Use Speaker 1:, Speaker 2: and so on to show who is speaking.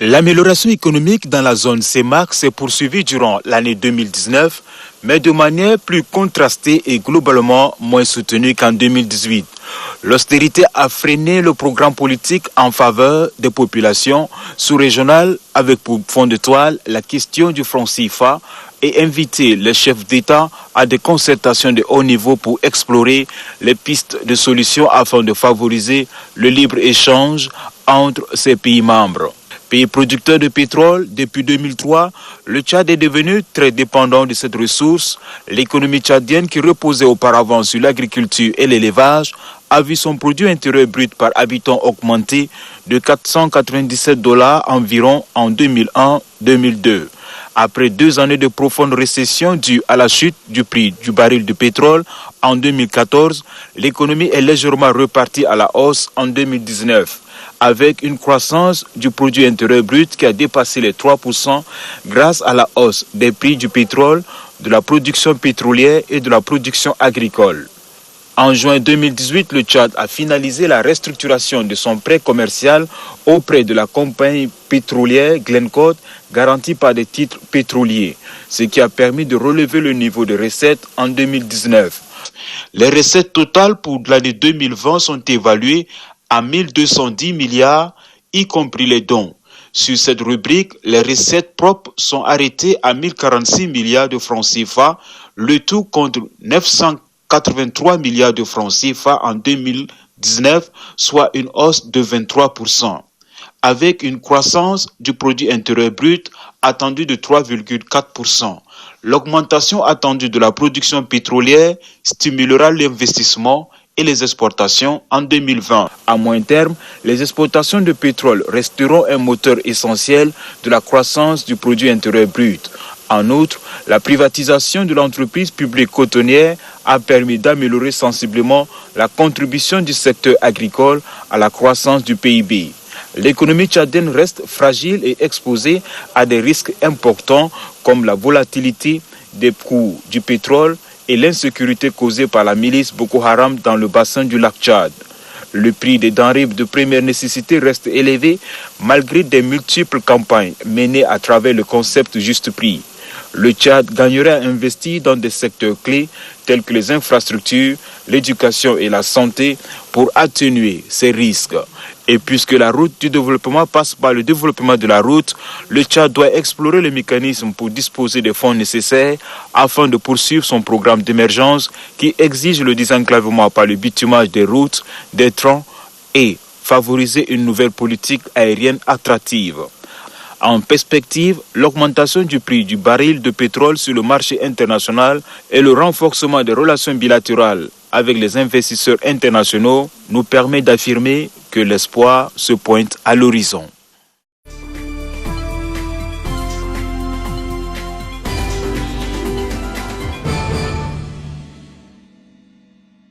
Speaker 1: L'amélioration économique dans la zone CEMAC s'est poursuivie durant l'année 2019, mais de manière plus contrastée et globalement moins soutenue qu'en 2018. L'austérité a freiné le programme politique en faveur des populations sous-régionales avec pour fond de toile la question du franc CFA et invité les chefs d'État à des concertations de haut niveau pour explorer les pistes de solutions afin de favoriser le libre-échange entre ces pays membres. Pays producteur de pétrole, depuis 2003, le Tchad est devenu très dépendant de cette ressource. L'économie tchadienne, qui reposait auparavant sur l'agriculture et l'élevage, a vu son produit intérieur brut par habitant augmenter de $497 environ en 2001-2002. Après 2 années de profonde récession due à la chute du prix du baril de pétrole en 2014, l'économie est légèrement repartie à la hausse en 2019. Avec une croissance du produit intérieur brut qui a dépassé les 3% grâce à la hausse des prix du pétrole, de la production pétrolière et de la production agricole. En juin 2018, le Tchad a finalisé la restructuration de son prêt commercial auprès de la compagnie pétrolière Glencore, garantie par des titres pétroliers, ce qui a permis de relever le niveau de recettes en 2019. Les recettes totales pour l'année 2020 sont évaluées à 1210 milliards, y compris les dons. Sur cette rubrique, les recettes propres sont arrêtées à 1046 milliards de francs CFA, le tout contre 983 milliards de francs CFA en 2019, soit une hausse de 23%. Avec une croissance du produit intérieur brut attendue de 3,4%. L'augmentation attendue de la production pétrolière stimulera l'investissement et les exportations en 2020. À moyen terme, les exportations de pétrole resteront un moteur essentiel de la croissance du produit intérieur brut. En outre, la privatisation de l'entreprise publique cotonnière a permis d'améliorer sensiblement la contribution du secteur agricole à la croissance du PIB. L'économie tchadienne reste fragile et exposée à des risques importants comme la volatilité des cours du pétrole et l'insécurité causée par la milice Boko Haram dans le bassin du lac Tchad. Le prix des denrées de première nécessité reste élevé malgré des multiples campagnes menées à travers le concept juste prix. Le Tchad gagnerait à investir dans des secteurs clés tels que les infrastructures, l'éducation et la santé pour atténuer ces risques. Et puisque la route du développement passe par le développement de la route, le Tchad doit explorer les mécanismes pour disposer des fonds nécessaires afin de poursuivre son programme d'émergence qui exige le désenclavement par le bitumage des routes, des troncs et favoriser une nouvelle politique aérienne attractive. En perspective, l'augmentation du prix du baril de pétrole sur le marché international et le renforcement des relations bilatérales avec les investisseurs internationaux nous permet d'affirmer que l'espoir se pointe à l'horizon.